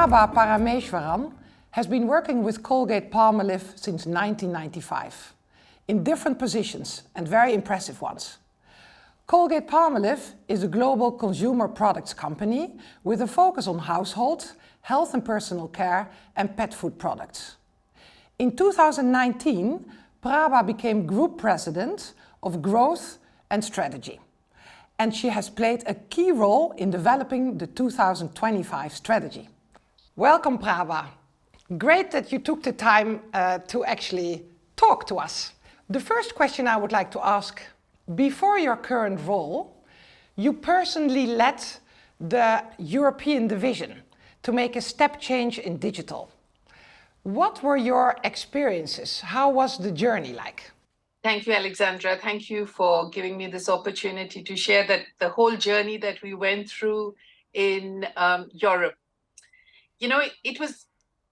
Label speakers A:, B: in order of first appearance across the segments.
A: Prabha Parameswaran has been working with Colgate-Palmolive since 1995 in different positions and very impressive ones. Colgate-Palmolive is a global consumer products company with a focus on household, health and personal care and pet food products. In 2019, Prabha became Group President of Growth and Strategy, and she has played a key role in developing the 2025 strategy. Welcome, Prabha. Great that you took the time to actually talk to us. The first question I would like to ask, before your current role, you personally led the European division to make a step change in digital. What were your experiences? How was the journey like?
B: Thank you, Alexandra. Thank you for giving me this opportunity to share the whole journey that we went through in Europe. You know, it was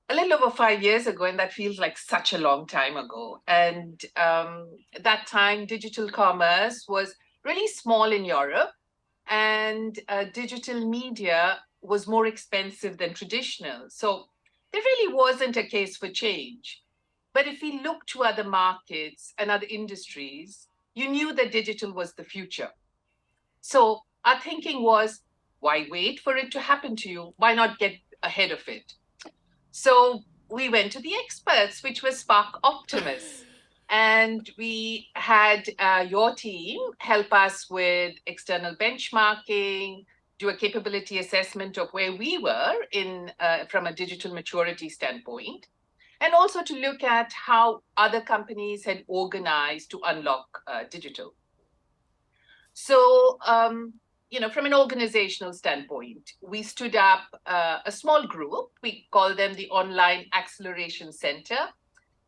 B: a little over 5 years ago, and that feels like such a long time ago. And that time, digital commerce was really small in Europe, and digital media was more expensive than traditional. So there really wasn't a case for change. But if we look to other markets and other industries, you knew that digital was the future. So our thinking was, why wait for it to happen to you? Why not get ahead of it? So we went to the experts, which was SparkOptimus. And we had your team help us with external benchmarking, do a capability assessment of where we were in from a digital maturity standpoint, and also to look at how other companies had organized to unlock digital. So, you know, from an organizational standpoint, we stood up a small group. We call them the Online Acceleration Center.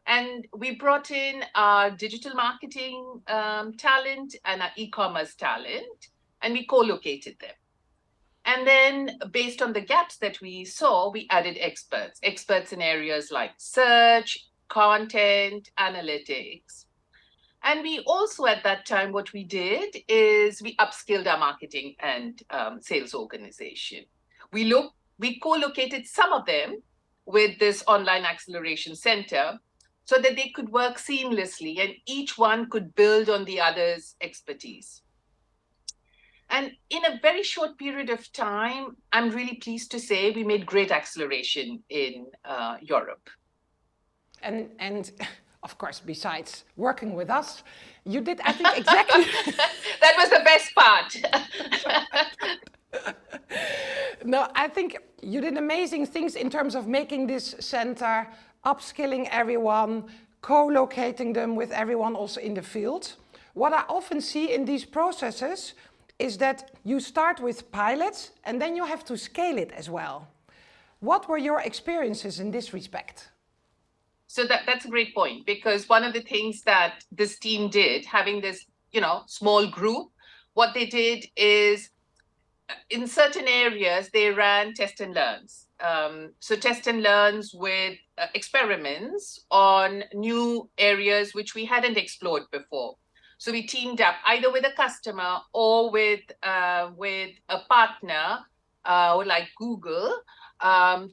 B: And we brought in our digital marketing talent and our e-commerce talent, and we co-located them. And then based on the gaps that we saw, we added experts in areas like search, content, analytics. And we also, at that time, what we did is we upskilled our marketing and sales organization. We co-located some of them with this Online Acceleration Center so that they could work seamlessly and each one could build on the other's expertise. And in a very short period of time, I'm really pleased to say we made great acceleration in Europe.
A: And of course, besides working with us, you did, I think, exactly...
B: That was the best part.
A: No, I think you did amazing things in terms of making this center, upskilling everyone, co-locating them with everyone also in the field. What I often see in these processes is that you start with pilots and then you have to scale it as well. What were your experiences in this respect?
B: So that's a great point, because one of the things that this team did, having this, you know, small group, what they did is in certain areas, they ran test and learns. So test and learns with experiments on new areas which we hadn't explored before. So we teamed up either with a customer or with a partner like Google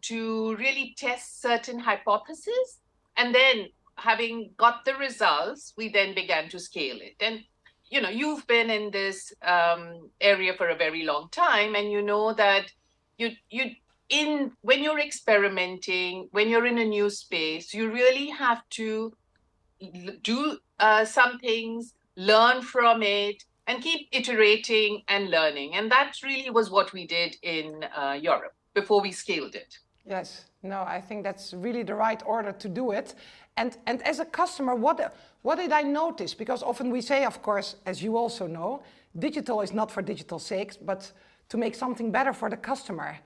B: to really test certain hypotheses. And then having got the results, we then began to scale it. And, you know, you've been in this area for a very long time, and you know that when you're experimenting, when you're in a new space, you really have to do some things, learn from it, and keep iterating and learning. And that really was what we did in Europe before we scaled it.
A: Yes, no, I think that's really the right order to do it. And as a customer, what did I notice? Because often we say, of course, as you also know, digital is not for digital's sake, but to make something better for the customer.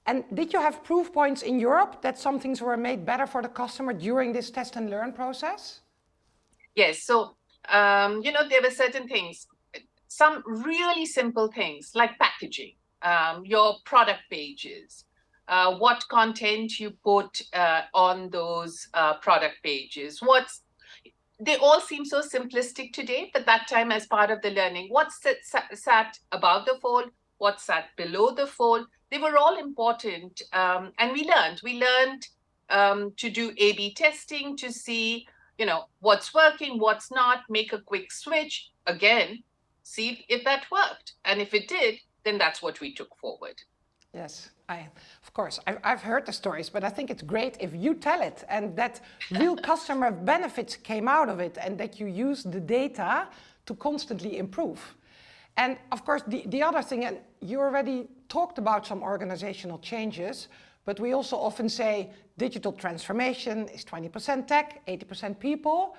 A: And did you have proof points in Europe that some things were made better for the customer during this test and learn process?
B: Yes, so you know, there were certain things, some really simple things like packaging, your product pages, what content you put on those product pages. They all seem so simplistic today, but that time as part of the learning, what sat above the fold, what sat below the fold, they were all important. And we learned to do A/B testing to see, what's working, what's not, make a quick switch, again, see if that worked. And if it did, then that's what we took forward.
A: Yes, of course, I've heard the stories, but I think it's great if you tell it and that real customer benefits came out of it and that you use the data to constantly improve. And of course, the other thing, and you already talked about some organizational changes, but we also often say digital transformation is 20% tech, 80% people.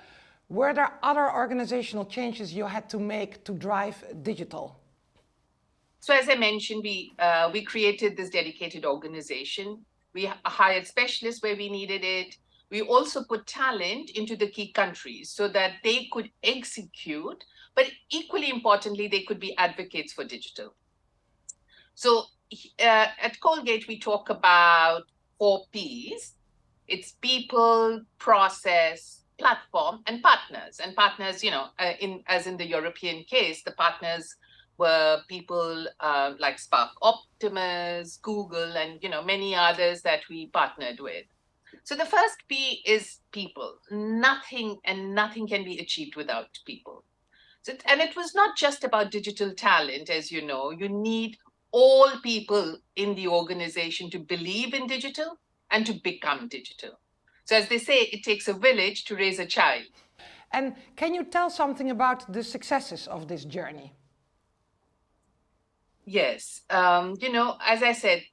A: Were there other organizational changes you had to make to drive digital?
B: So as I mentioned, we created this dedicated organization. We hired specialists where we needed it. We also put talent into the key countries so that they could execute, but equally importantly, they could be advocates for digital. So at Colgate, we talk about 4 Ps. It's people, process, platform, and partners. And partners, as in the European case, the partners were people like SparkOptimus, Google, and many others that we partnered with. So the first P is people. Nothing can be achieved without people. And it was not just about digital talent, as you know. You need all people in the organization to believe in digital and to become digital. So as they say, it takes a village to raise a child.
A: And can you tell something about the successes of this journey?
B: Yes, as I said,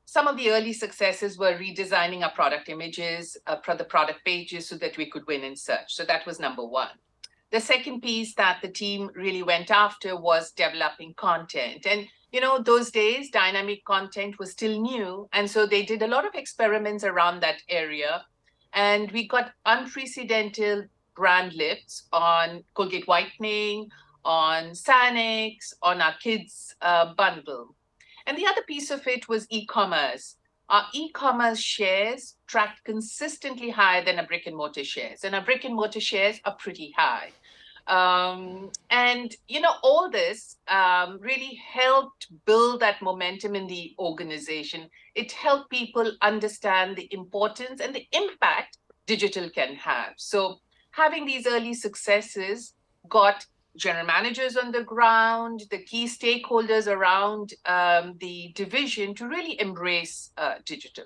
B: some of the early successes were redesigning our product images, the product pages so that we could win in search. So that was number 1. The second piece that the team really went after was developing content. And, those days, dynamic content was still new. And so they did a lot of experiments around that area. And we got unprecedented brand lifts on Colgate Whitening, on Sanex, on our kids bundle. And the other piece of it was e-commerce. Our e-commerce shares tracked consistently higher than our brick and mortar shares. And our brick and mortar shares are pretty high. And, all this really helped build that momentum in the organization. It helped people understand the importance and the impact digital can have. So having these early successes got general managers on the ground, the key stakeholders around the division to really embrace digital.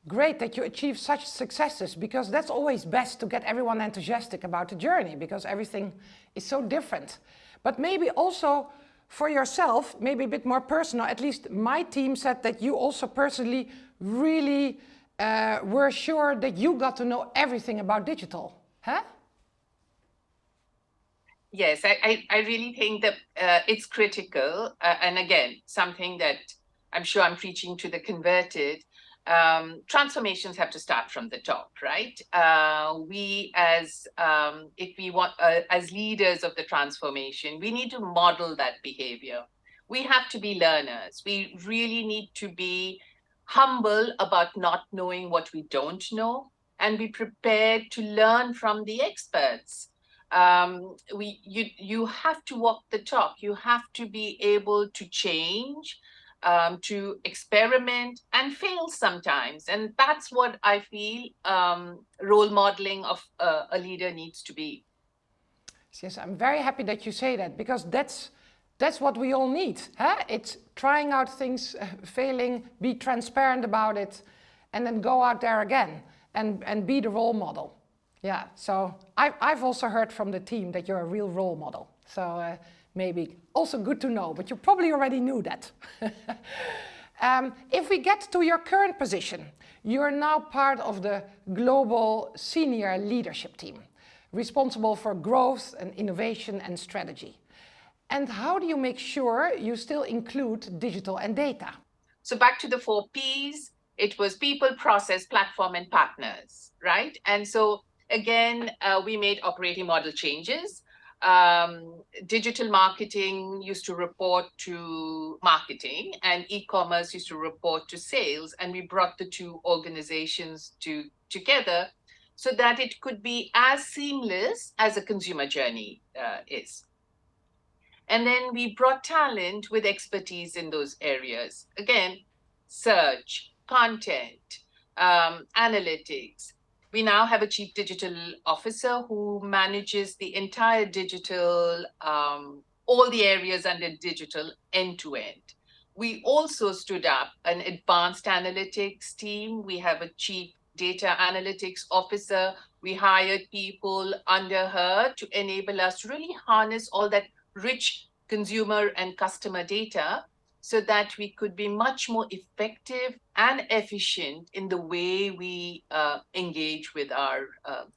A: Great that you achieve such successes, because that's always best to get everyone enthusiastic about the journey, because everything is so different. But maybe also for yourself, maybe a bit more personal, at least my team said that you also personally really were sure that you got to know everything about digital, huh?
B: Yes, I really think that it's critical. And again, something that I'm sure I'm preaching to the converted, transformations have to start from the top, right? We if we want, as leaders of the transformation, we need to model that behavior. We have to be learners. We really need to be humble about not knowing what we don't know and be prepared to learn from the experts. You have to walk the talk. You have to be able to change, to experiment and fail sometimes. And that's what I feel role modeling of a leader needs to be.
A: Yes, I'm very happy that you say that, because that's what we all need. Huh? It's trying out things, failing, be transparent about it, and then go out there again and be the role model. Yeah, so I've also heard from the team that you're a real role model. So maybe also good to know, but you probably already knew that. If we get to your current position, you're now part of the global senior leadership team, responsible for growth and innovation and strategy. And how do you make sure you still include digital and data?
B: So back to the 4 Ps, it was people, process, platform, and partners, right? And so again, we made operating model changes. Digital marketing used to report to marketing and e-commerce used to report to sales. And we brought the 2 organizations together so that it could be as seamless as a consumer journey is. And then we brought talent with expertise in those areas. Again, search, content, analytics. We now have a chief digital officer who manages the entire digital, all the areas under digital end to end. We also stood up an advanced analytics team. We have a chief data analytics officer. We hired people under her to enable us to really harness all that rich consumer and customer data so that we could be much more effective and efficient in the way we engage with our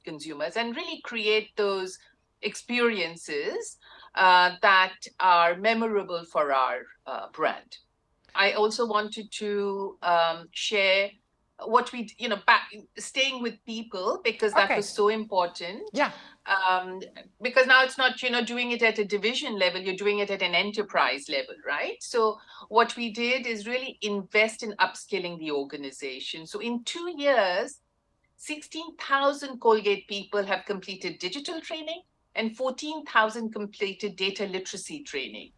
B: consumers and really create those experiences that are memorable for our brand. I also wanted to share what we, staying with people, because that was so important.
A: Yeah.
B: Because now it's not, doing it at a division level, you're doing it at an enterprise level, right? So what we did is really invest in upskilling the organization. So in 2 years, 16,000 Colgate people have completed digital training and 14,000 completed data literacy training.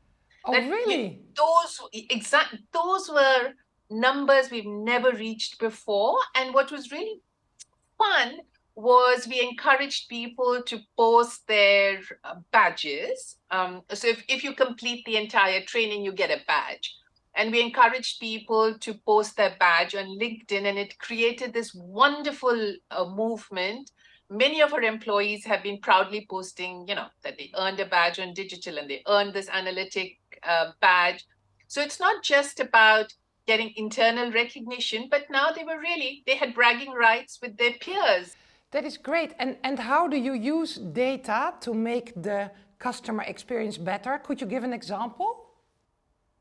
A: Oh, really?
B: Those were numbers we've never reached before. And what was really fun was we encouraged people to post their badges. So if you complete the entire training, you get a badge. And we encouraged people to post their badge on LinkedIn, and it created this wonderful movement. Many of our employees have been proudly posting, that they earned a badge on digital and they earned this analytic badge. So it's not just about getting internal recognition, but now they had bragging rights with their peers.
A: That is great. And how do you use data to make the customer experience better? Could you give an example?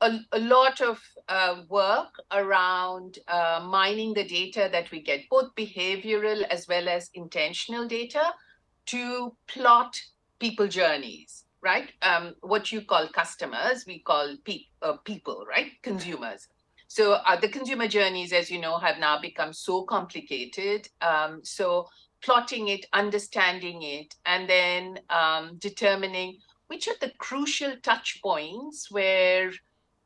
B: A lot of work around mining the data that we get, both behavioral as well as intentional data, to plot people journeys, right? What you call customers, we call people, right? Consumers. So the consumer journeys, as you know, have now become so complicated. So plotting it, understanding it, and then determining which are the crucial touch points where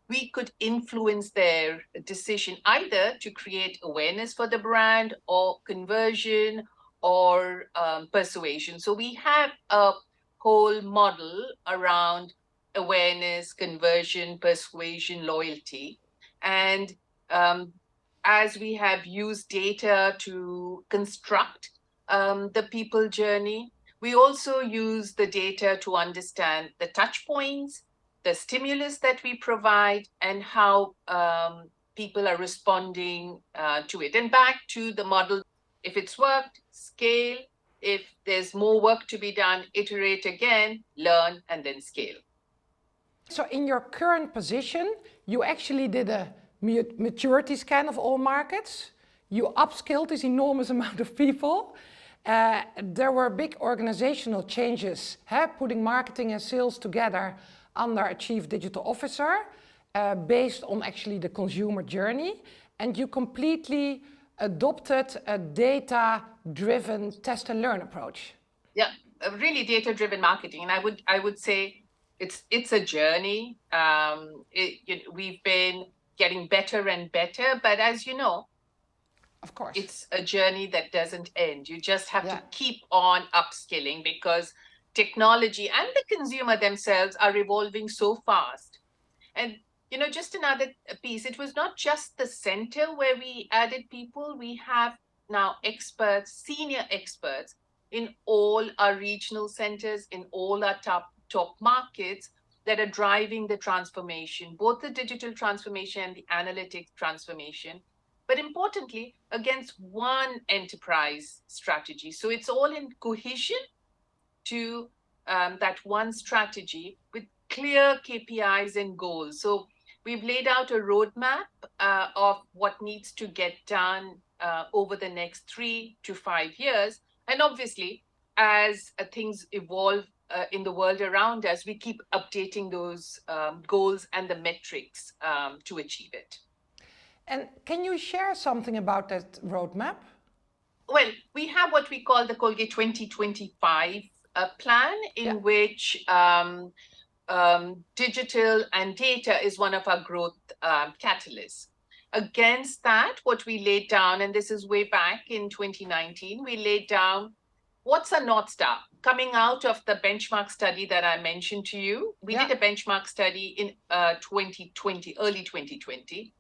B: we could influence their decision, either to create awareness for the brand or conversion or persuasion. So we have a whole model around awareness, conversion, persuasion, loyalty. And as we have used data to construct the people journey, we also use the data to understand the touch points, the stimulus that we provide, and how people are responding to it. And back to the model, if it's worked, scale. If there's more work to be done, iterate again, learn, and then scale.
A: So in your current position, you actually did a maturity scan of all markets. You upskilled this enormous amount of people. There were big organizational changes, putting marketing and sales together under a chief digital officer, based on actually the consumer journey. And you completely adopted a data-driven test and learn approach.
B: Yeah, really data-driven marketing. And I would say it's a journey. We've been getting better and better, but as you know,
A: of course,
B: it's a journey that doesn't end. You just have to keep on upskilling, because technology and the consumer themselves are evolving so fast. And just another piece, it was not just the center where we added people. We have now experts, senior experts in all our regional centers, in all our top markets, that are driving the transformation, both the digital transformation and the analytics transformation, but importantly, against one enterprise strategy. So it's all in cohesion to that one strategy with clear KPIs and goals. So we've laid out a roadmap of what needs to get done over the next 3 to 5 years. And obviously, as things evolve in the world around us, we keep updating those goals and the metrics to achieve it.
A: And can you share something about that roadmap?
B: Well, we have what we call the Colgate 2025 plan, in which digital and data is one of our growth catalysts. Against that, what we laid down, and this is way back in 2019, we laid down what's a North Star? Coming out of the benchmark study that I mentioned to you, we did a benchmark study in 2020, early 2020.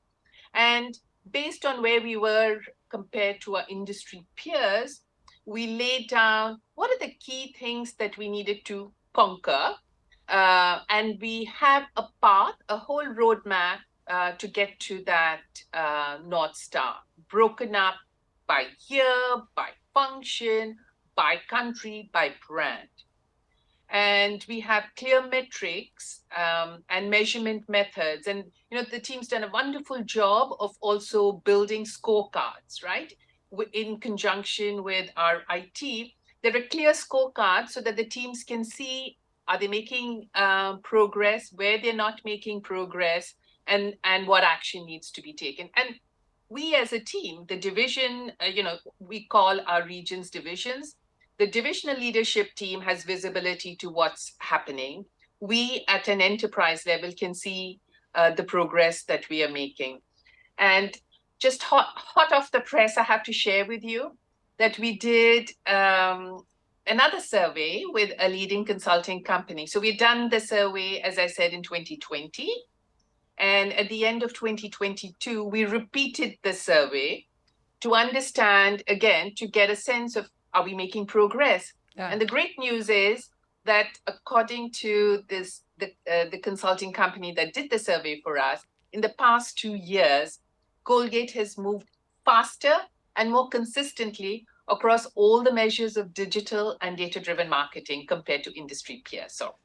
B: And based on where we were compared to our industry peers, we laid down what are the key things that we needed to conquer. And we have a path, a whole roadmap to get to that North Star, broken up by year, by function, by country, by brand. And we have clear metrics and measurement methods. And the team's done a wonderful job of also building scorecards, right? In conjunction with our IT, there are clear scorecards so that the teams can see, are they making progress, where they're not making progress, and what action needs to be taken. And we as a team, the division, we call our regions divisions. The divisional leadership team has visibility to what's happening. We at an enterprise level can see the progress that we are making. And just hot off the press, I have to share with you that we did another survey with a leading consulting company. So we've done the survey, as I said, in 2020. And at the end of 2022, we repeated the survey to understand, again, to get a sense of, are we making progress? Yeah. And the great news is that according to the consulting company that did the survey for us, in the past 2 years, Colgate has moved faster and more consistently across all the measures of digital and data-driven marketing compared to industry peers. So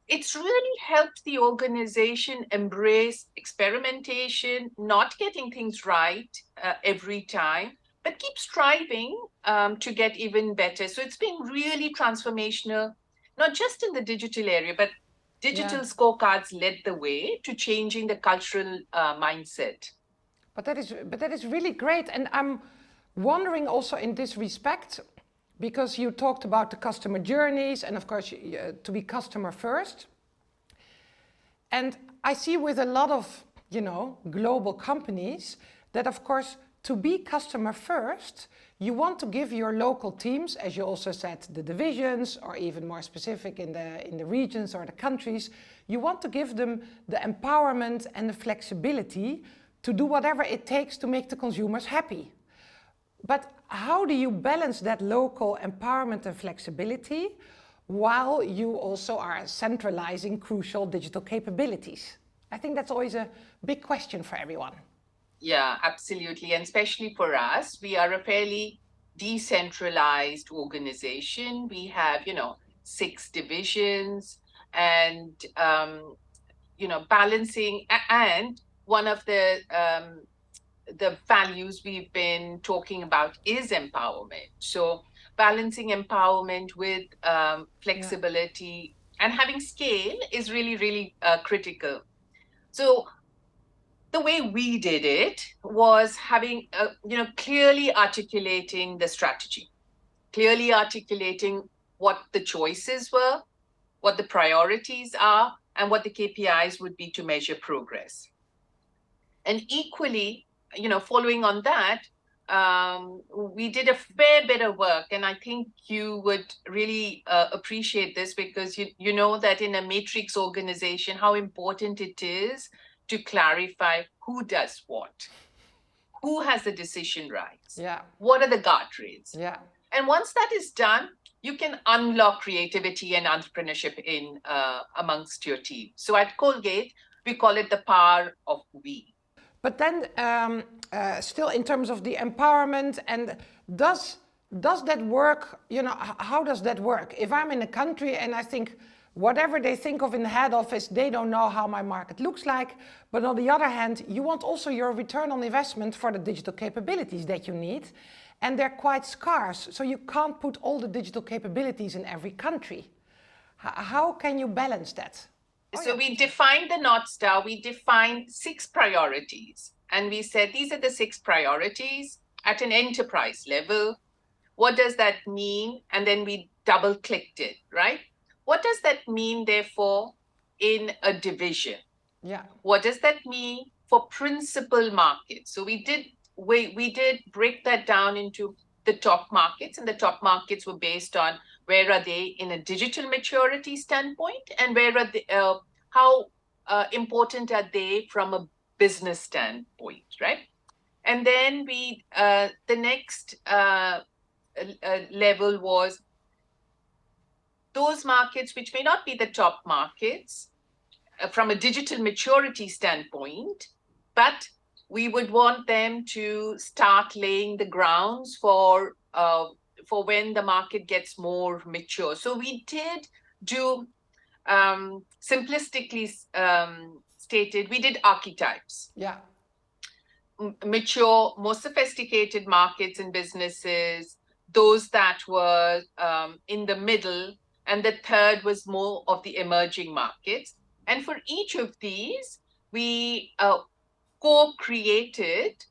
B: it's really helped the organization embrace experimentation, not getting things right every time, but keep striving to get even better. So it's been really transformational, not just in the digital area, but digital scorecards led the way to changing the cultural mindset.
A: But that is really great. And I'm wondering also in this respect, because you talked about the customer journeys and of course to be customer first. And I see with a lot of, global companies that of course to be customer first, you want to give your local teams, as you also said, the divisions, or even more specific in the regions or the countries, you want to give them the empowerment and the flexibility to do whatever it takes to make the consumers happy. But how do you balance that local empowerment and flexibility while you also are centralizing crucial digital capabilities? I think that's always a big question for everyone.
B: Yeah, absolutely. And especially for us, we are a fairly decentralized organization. We have, 6 divisions and, balancing. And one of the values we've been talking about is empowerment. So balancing empowerment with flexibility and having scale is really, really critical. So the way we did it was having, clearly articulating the strategy, clearly articulating what the choices were, what the priorities are, and what the KPIs would be to measure progress. And equally, following on that, we did a fair bit of work, and I think you would really appreciate this because you know that in a matrix organization, how important it is to clarify who does what, who has the decision rights, what are the guardrails. And once that is done, you can unlock creativity and entrepreneurship in amongst your team. So at Colgate, we call it the power of we.
A: But then still in terms of the empowerment, and does that work, how does that work? If I'm in a country and I think whatever they think of in the head office, they don't know how my market looks like. But on the other hand, you want also your return on investment for the digital capabilities that you need. And they're quite scarce, so you can't put all the digital capabilities in every country. How can you balance that?
B: So we defined the North Star, we defined 6 priorities. And we said, these are the 6 priorities at an enterprise level. What does that mean? And then we double-clicked it, right? What does that mean, therefore, in a division.
A: Yeah.
B: What does that mean for principal markets? So we did break that down into the top markets, and the top markets were based on where are they in a digital maturity standpoint, and where are they, how important are they from a business standpoint, right? And then the next level was those markets which may not be the top markets from a digital maturity standpoint, but we would want them to start laying the grounds for when the market gets more mature. So we did do, simplistically stated, we did archetypes.
A: Yeah.
B: Mature, more sophisticated markets and businesses, those that were in the middle, and the third was more of the emerging markets. And for each of these, we co-created,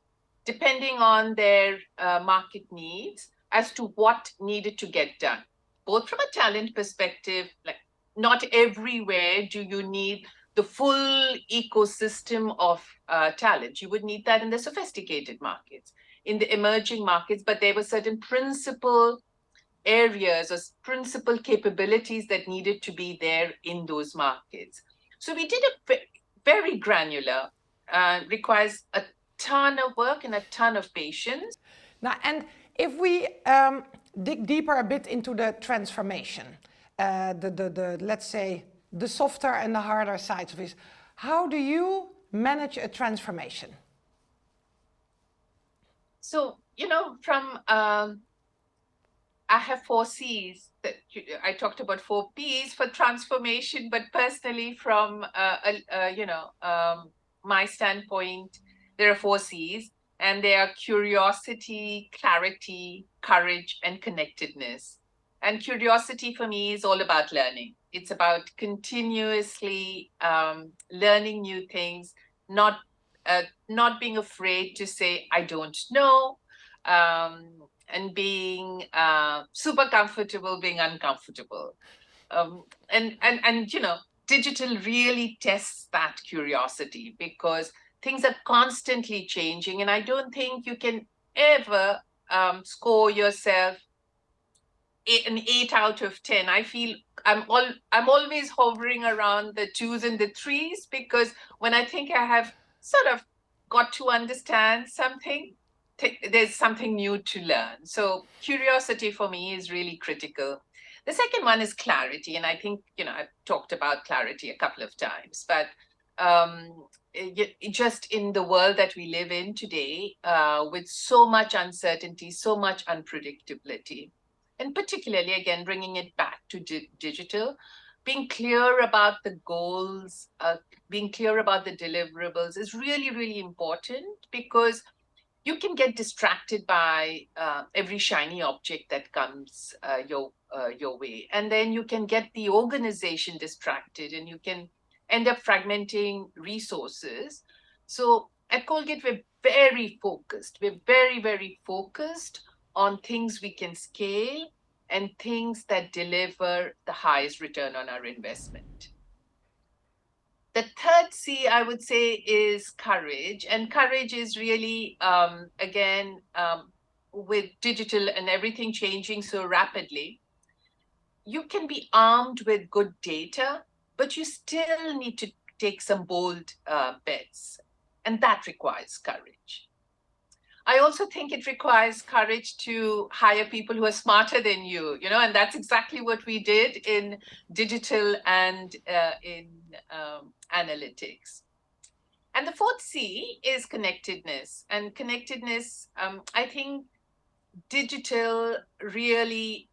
B: depending on their market needs, as to what needed to get done, both from a talent perspective. Like, not everywhere do you need the full ecosystem of talent. You would need that in the sophisticated markets, in the emerging markets, but there were certain principal areas or principal capabilities that needed to be there in those markets. So we did a very granular, requires a ton of work and a ton of patience.
A: Now, and if we dig deeper a bit into the transformation, let's say the softer and the harder sides of it, how do you manage a transformation?
B: So, you know, from I have 4 C's that I talked about 4 P's for transformation, but personally from, my standpoint, there are 4 C's, and they are curiosity, clarity, courage, and connectedness. And curiosity for me is all about learning. It's about continuously learning new things, not being afraid to say, I don't know, and being super comfortable being uncomfortable. And you know, digital really tests that curiosity, because things are constantly changing, and I don't think you can ever score yourself an 8 out of 10. I feel I'm always hovering around the 2s and the 3s, because when I think I have sort of got to understand something, there's something new to learn. So curiosity for me is really critical. The second one is clarity, and I think, you know, I've talked about clarity a couple of times, but just in the world that we live in today, with so much uncertainty, so much unpredictability, and particularly, again, bringing it back to digital, being clear about the goals, being clear about the deliverables is really, really important, because you can get distracted by every shiny object that comes your way. And then you can get the organization distracted, and you can end up fragmenting resources. So at Colgate, we're very focused. We're very, very focused on things we can scale and things that deliver the highest return on our investment. The third C, I would say, is courage. And courage is really, again, with digital and everything changing so rapidly, you can be armed with good data, but you still need to take some bold bets. And that requires courage. I also think it requires courage to hire people who are smarter than you, you know, and that's exactly what we did in digital and in analytics. And the fourth C is connectedness. And connectedness, I think digital really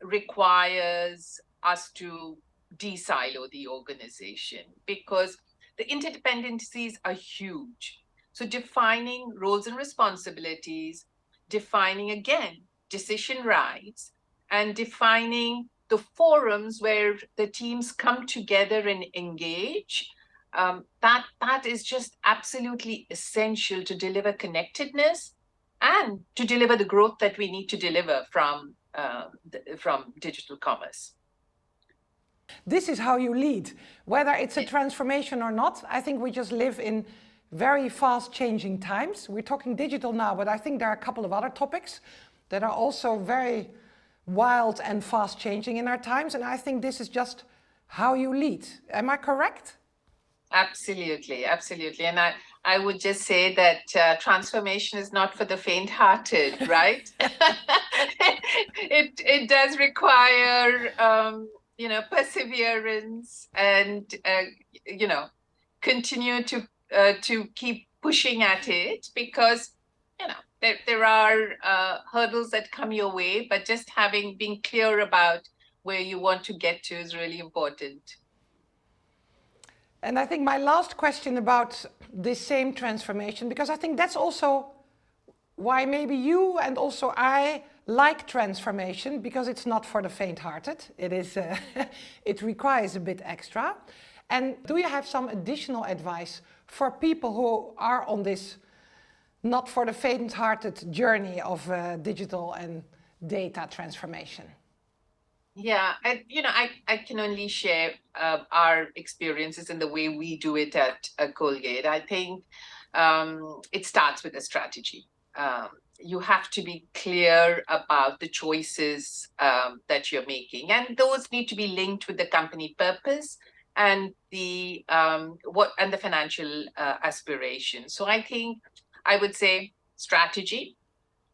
B: requires us to de-silo the organization, because the interdependencies are huge. So defining roles and responsibilities, defining, again, decision rights, and defining the forums where the teams come together and engage, that is just absolutely essential to deliver connectedness and to deliver the growth that we need to deliver from digital commerce.
A: This is how you lead. Whether it's a transformation or not, I think we just live in very fast changing times. We're talking digital now, but I think there are a couple of other topics that are also very wild and fast changing in our times. And I think this is just how you lead. Am I correct?
B: Absolutely, absolutely. And I would just say that transformation is not for the faint-hearted, right? It does require perseverance and continue to keep pushing at it, because there are hurdles that come your way, but just being clear about where you want to get to is really important.
A: And I think my last question about this same transformation, because I think that's also why maybe you and also I like transformation, because it's not for the faint-hearted. It is, it requires a bit extra. And do you have some additional advice for people who are on this not for the faint-hearted journey of digital and data transformation?
B: Yeah, I can only share our experiences and the way we do it at Colgate. I think it starts with a strategy. You have to be clear about the choices that you're making, and those need to be linked with the company purpose and the financial aspirations. So I think I would say strategy,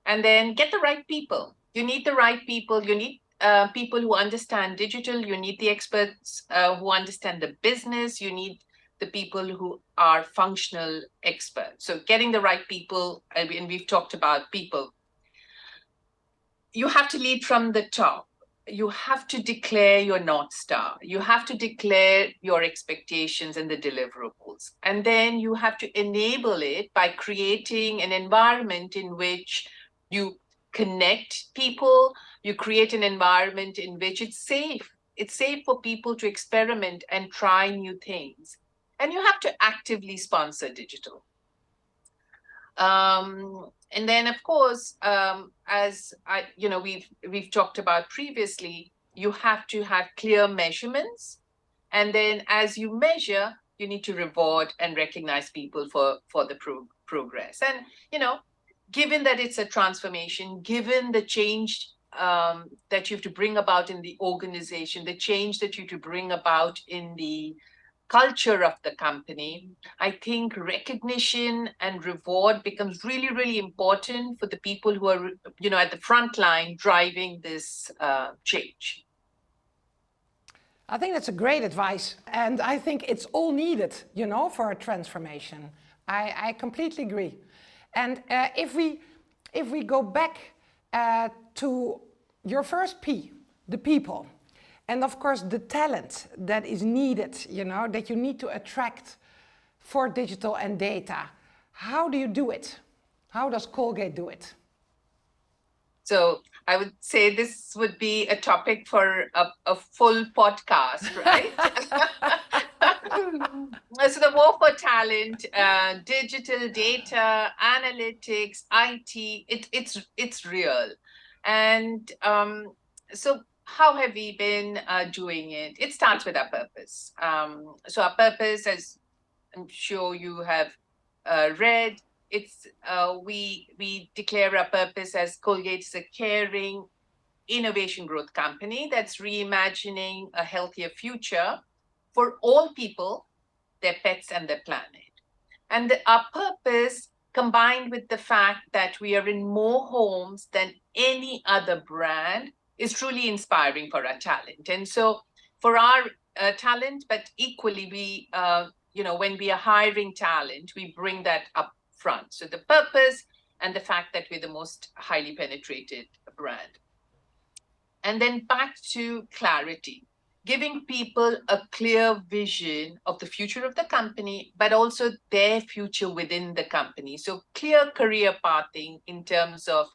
B: and then get the right people. You need the right people. You need people who understand digital. You need the experts who understand the business. You need the people who are functional experts. So getting the right people, and we've talked about people. You have to lead from the top. You have to declare your North Star. You have to declare your expectations and the deliverables. And then you have to enable it by creating an environment in which you connect people. You create an environment in which it's safe. It's safe for people to experiment and try new things. And you have to actively sponsor digital. And then, of course, as we've talked about previously, you have to have clear measurements. And then as you measure, you need to reward and recognize people for the progress. And, given that it's a transformation, given the change that you have to bring about in the organization, the change that you have to bring about in the culture of the company, I think recognition and reward becomes really, really important for the people who are, at the front line driving this change.
A: I think that's a great advice. And I think it's all needed, for a transformation. I completely agree. And if we go back to your first P, the people, and of course the talent that is needed, that you need to attract for digital and data, how do you do it? How does Colgate do it?
B: So I would say this would be a topic for a full podcast, right? So the war for talent, digital data, analytics, IT, it's real. And so how have we been doing it? It starts with our purpose. So our purpose, as I'm sure you have read, it's we declare our purpose as Colgate is a caring innovation growth company that's reimagining a healthier future for all people, their pets, and their planet. And our purpose, combined with the fact that we are in more homes than any other brand, is truly inspiring for our talent. And so for our talent, but equally we, when we are hiring talent, we bring that up front. So the purpose and the fact that we're the most highly penetrated brand. And then back to clarity, giving people a clear vision of the future of the company, but also their future within the company. So clear career pathing in terms of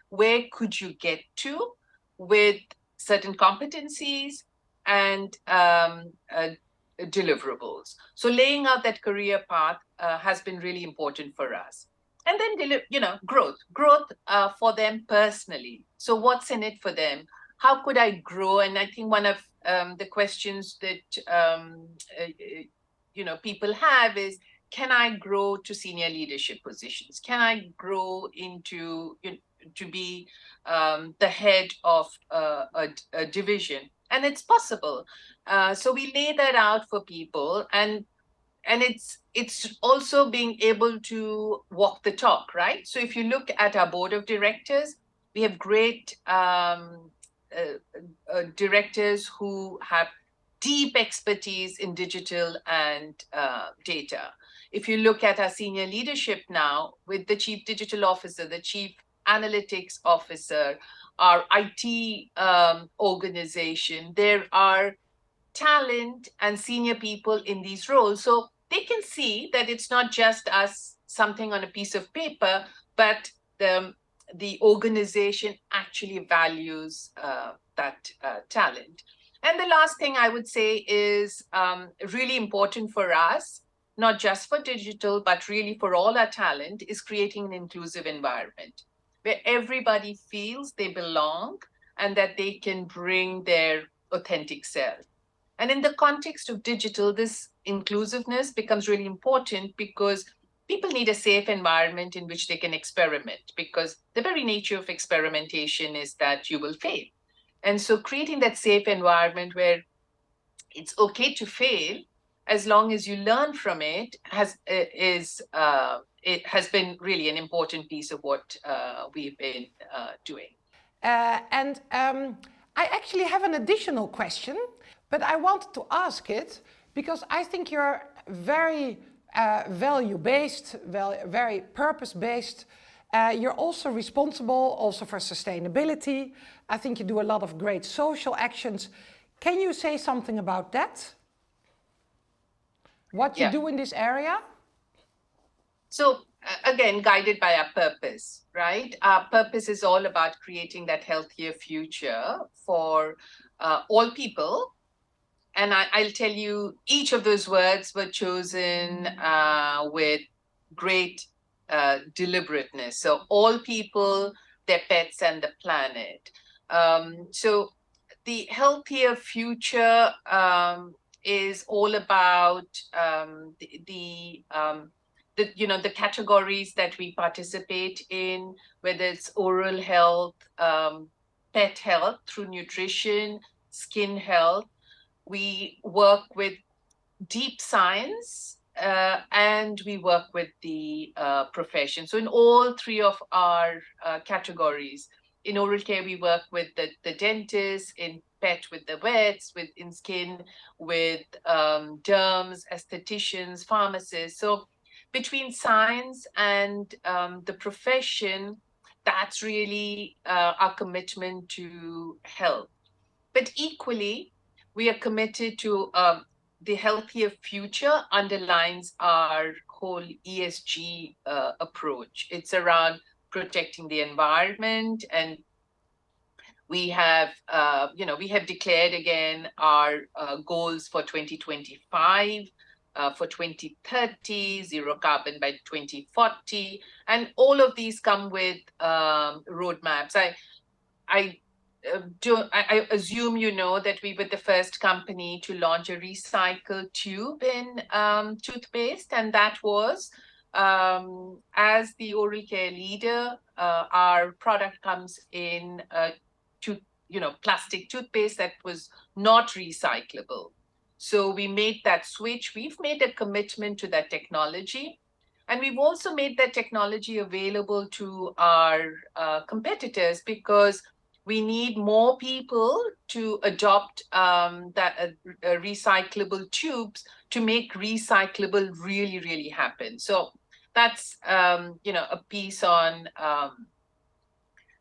B: where could you get to with certain competencies and deliverables. So laying out that career path has been really important for us. And then, growth for them personally. So what's in it for them? how could I grow? And I think one of the questions that people have is, can I grow to senior leadership positions? Can I grow into to be the head of a division? And it's possible. So we lay that out for people, and it's also being able to walk the talk, right? So if you look at our board of directors, we have great directors who have deep expertise in digital and data. If you look at our senior leadership now, with the chief digital officer, the chief analytics officer, our IT organization, there are talent and senior people in these roles. So they can see that it's not just us, something on a piece of paper, but the organization actually values that talent. And the last thing I would say is really important for us, not just for digital, but really for all our talent, is creating an inclusive environment where everybody feels they belong and that they can bring their authentic self. And in the context of digital, this inclusiveness becomes really important because people need a safe environment in which they can experiment, because the very nature of experimentation is that you will fail. And so creating that safe environment where it's okay to fail, as long as you learn from it, it has been really an important piece of what we've been doing.
A: I actually have an additional question, but I wanted to ask it because I think you're very value-based, very purpose-based. You're also responsible also for sustainability. I think you do a lot of great social actions. Can you say something about that? What you do in this area?
B: So again, guided by our purpose, right? Our purpose is all about creating that healthier future for all people. And I'll tell you, each of those words were chosen with great deliberateness. So all people, their pets, and the planet. So the healthier future is all about the categories that we participate in, whether it's oral health, pet health through nutrition, skin health. We work with deep science and we work with the profession. So in all three of our categories, in oral care, we work with the dentist, in pet with the vets, in skin with derms, aestheticians, pharmacists. So between science and the profession, that's really our commitment to health. But equally, we are committed to the healthier future underlines our whole ESG approach. It's around protecting the environment, and we have declared again our goals for 2025, for 2030, zero carbon by 2040, and all of these come with roadmaps. I assume you know that we were the first company to launch a recycled tube in toothpaste, and that was as the oral care leader, our product comes in plastic toothpaste that was not recyclable. So we made that switch. We've made a commitment to that technology. And we've also made that technology available to our competitors, because we need more people to adopt recyclable tubes to make recyclable really, really happen. So that's a piece on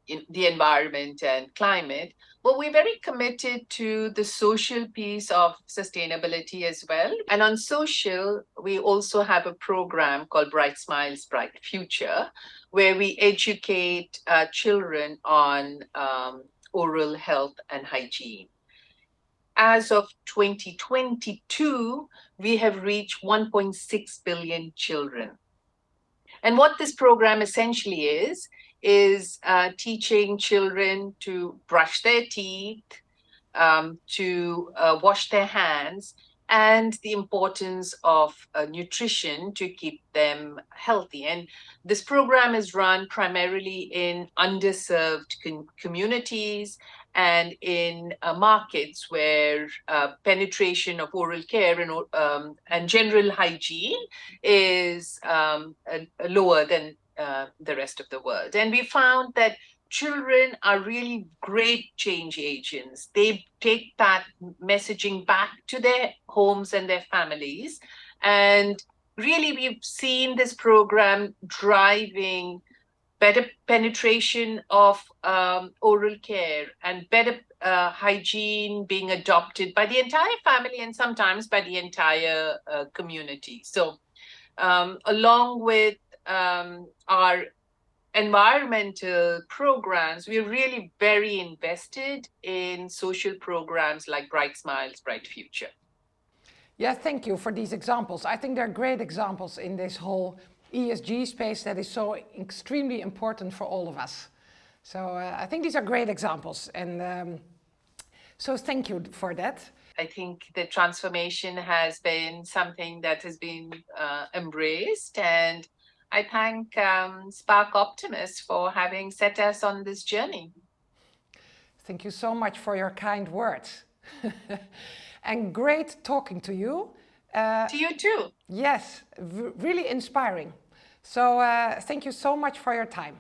B: in the environment and climate. But we're very committed to the social piece of sustainability as well. And on social, we also have a program called Bright Smiles, Bright Future, where we educate children on oral health and hygiene. As of 2022, we have reached 1.6 billion children. And what this program essentially is teaching children to brush their teeth, to wash their hands, and the importance of nutrition to keep them healthy. And this program is run primarily in underserved communities and in markets where penetration of oral care and general hygiene is lower than the rest of the world. And we found that children are really great change agents. They take that messaging back to their homes and their families. And really, we've seen this program driving better penetration of oral care and better hygiene being adopted by the entire family and sometimes by the entire community. So along with our environmental programs, we're really very invested in social programs like Bright Smiles, Bright Future.
A: Yeah, thank you for these examples. I think they're great examples in this whole ESG space that is so extremely important for all of us. So I think these are great examples, and so thank you for that.
B: I think the transformation has been something that has been embraced, and I thank SparkOptimus for having set us on this journey.
A: Thank you so much for your kind words. And great talking to you.
B: To you too.
A: Yes, really inspiring. So thank you so much for your time.